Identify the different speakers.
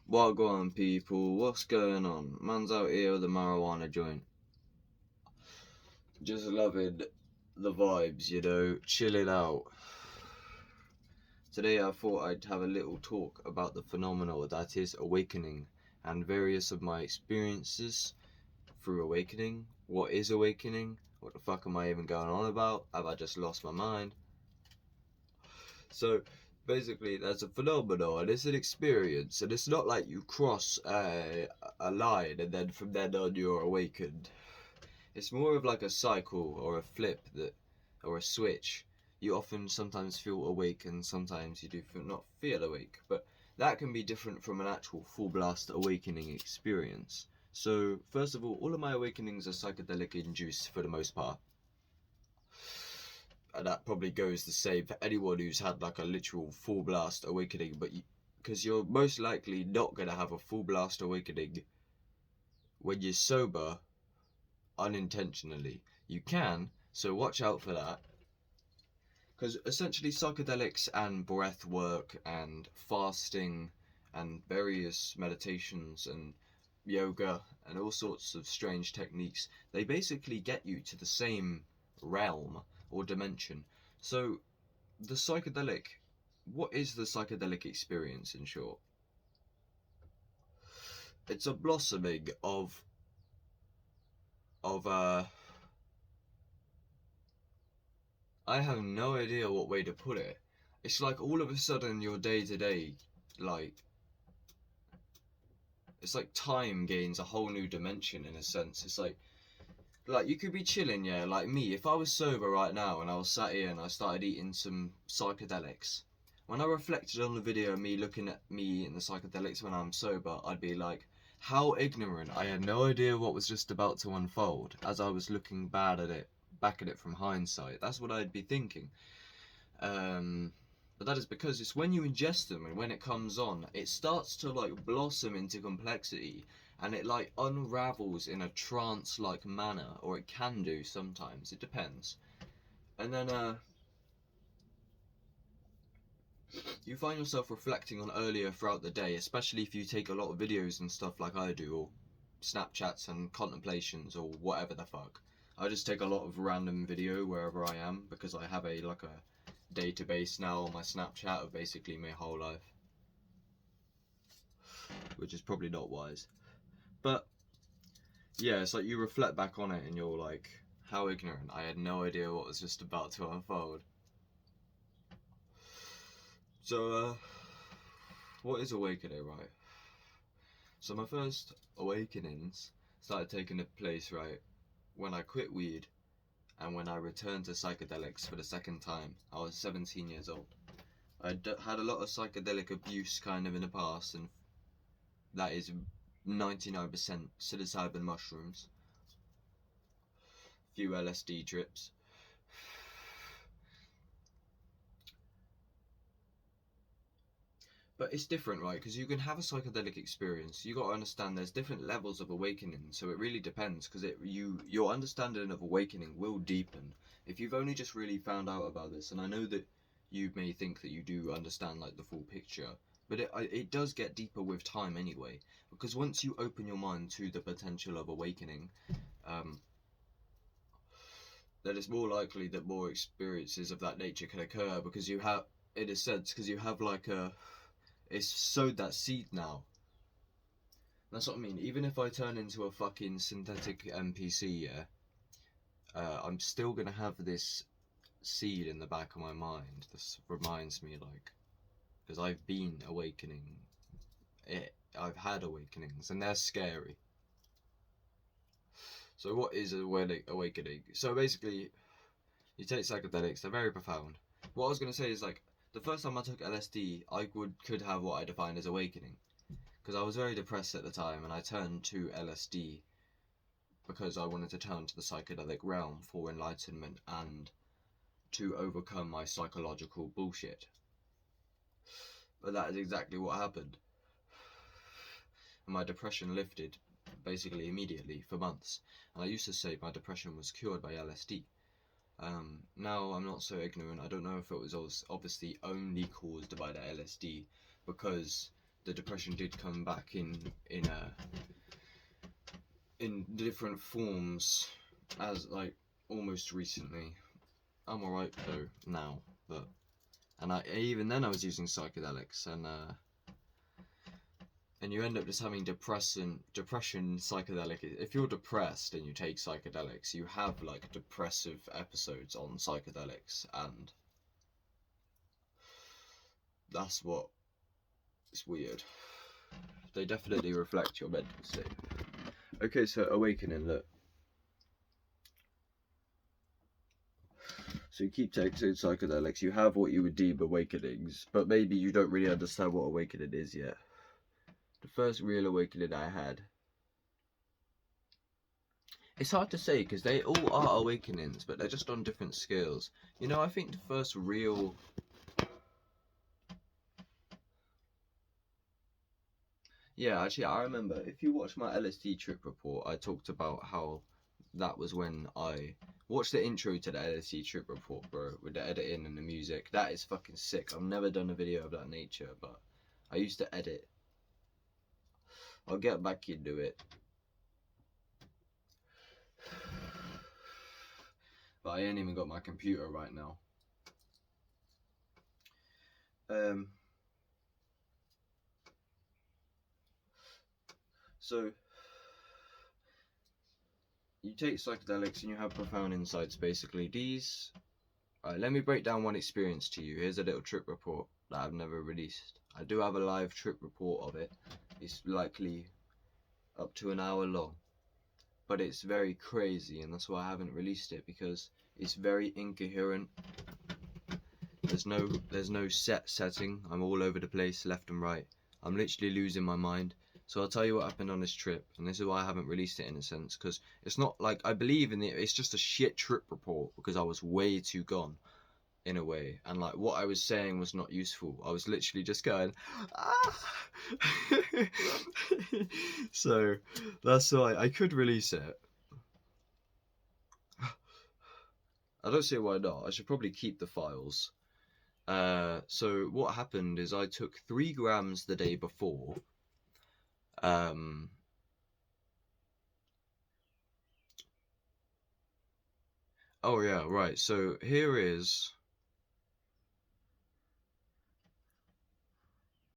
Speaker 1: What go on, people? What's going on? Man's out here with a marijuana joint. Just loving the vibes, chilling out. Today I thought I'd have a little talk about the phenomenon that is awakening and various of my experiences through awakening. What is awakening? What the fuck am I even going on about? Have I just lost my mind? So basically there's a phenomenon and it's an experience, and it's not like you cross a line and then from then on you're awakened. It's more of like a cycle or a flip or a switch. You often sometimes feel awake and sometimes you do not feel awake, but that can be different from an actual full blast awakening experience. So first of all of my awakenings are psychedelic induced for the most part. And that probably goes the same for anyone who's had like a literal full blast awakening, but because you're most likely not going to have a full blast awakening when you're sober unintentionally. You can, so watch out for that. Because essentially psychedelics and breath work and fasting and various meditations and yoga and all sorts of strange techniques, they basically get you to the same realm or dimension. So what is the psychedelic experience in short? It's a blossoming of I have no idea what way to put it. It's like all of a sudden your day to day, like, it's like time gains a whole new dimension in a sense. It's like you could be chilling, yeah, like me. If I was sober right now and I was sat here and I started eating some psychedelics, when I reflected on the video of me looking at me and the psychedelics when I'm sober, I'd be like, how ignorant. I had no idea what was just about to unfold as I was looking back at it from hindsight. That's what I'd be thinking. But that is because it's when you ingest them and when it comes on, it starts to like blossom into complexity, and it like unravels in a trance-like manner, or it can do sometimes. It depends. And then you find yourself reflecting on earlier throughout the day, especially if you take a lot of videos and stuff like I do, or Snapchats and contemplations or whatever the fuck. I just take a lot of random video wherever I am because I have a database now on my Snapchat of basically my whole life, which is probably not wise. But yeah, it's like you reflect back on it and you're like, how ignorant. I had no idea what was just about to unfold. So what is awakening, right? So my first awakenings started taking place right when I quit weed and when I returned to psychedelics for the second time. I was 17 years old. I'd had a lot of psychedelic abuse kind of in the past, and that is 99% psilocybin mushrooms, a few LSD trips. But it's different, right? Because you can have a psychedelic experience. You got to understand there's different levels of awakening, so it really depends. Because your understanding of awakening will deepen if you've only just really found out about this. And I know that you may think that you do understand like the full picture, but it does get deeper with time anyway. Because once you open your mind to the potential of awakening, then it's more likely that more experiences of that nature can occur. Because you have, in a sense, because you have like it's sowed that seed now. That's what I mean. Even if I turn into a fucking synthetic NPC, yeah, I'm still gonna have this seed in the back of my mind. This reminds me, like, because I've been awakening. I've had awakenings, and they're scary. So what is awakening? So basically, you take psychedelics. They're very profound. What I was gonna say is like, the first time I took LSD, I could have what I define as awakening, because I was very depressed at the time, and I turned to LSD because I wanted to turn to the psychedelic realm for enlightenment and to overcome my psychological bullshit. But that is exactly what happened. And my depression lifted basically immediately for months. And I used to say my depression was cured by LSD. Now I'm not so ignorant. I don't know if it was obviously only caused by the LSD, because the depression did come back in different forms, as like almost recently. I'm alright though now, but even then I was using psychedelics, and you end up just having depression psychedelic. If you're depressed and you take psychedelics, you have like depressive episodes on psychedelics, and that's what is weird. They definitely reflect your mental state. Okay, so awakening, look. So you keep taking psychedelics, you have what you would deem awakenings, but maybe you don't really understand what awakening is yet. The first real awakening I had. It's hard to say because they all are awakenings, but they're just on different scales. You know, I think the first real... Yeah, actually, I remember, if you watch my LSD trip report, I talked about how that was when I watched the intro to the LSD trip report, bro, with the editing and the music. That is fucking sick. I've never done a video of that nature, but I used to edit. I'll get back into it. But I ain't even got my computer right now. So you take psychedelics and you have profound insights, basically. These... Alright, let me break down one experience to you. Here's a little trip report that I've never released. I do have a live trip report of it. It's likely up to an hour long. But it's very crazy, and that's why I haven't released it, because it's very incoherent. There's no set setting. I'm all over the place, left and right. I'm literally losing my mind. So I'll tell you what happened on this trip, and this is why I haven't released it in a sense, because it's not like I believe in it. It's just a shit trip report because I was way too gone, in a way, and like what I was saying was not useful. I was literally just going, ah. So that's why I could release it. I don't see why not. I should probably keep the files. So what happened is I took 3 grams the day before. Oh yeah, right. So here is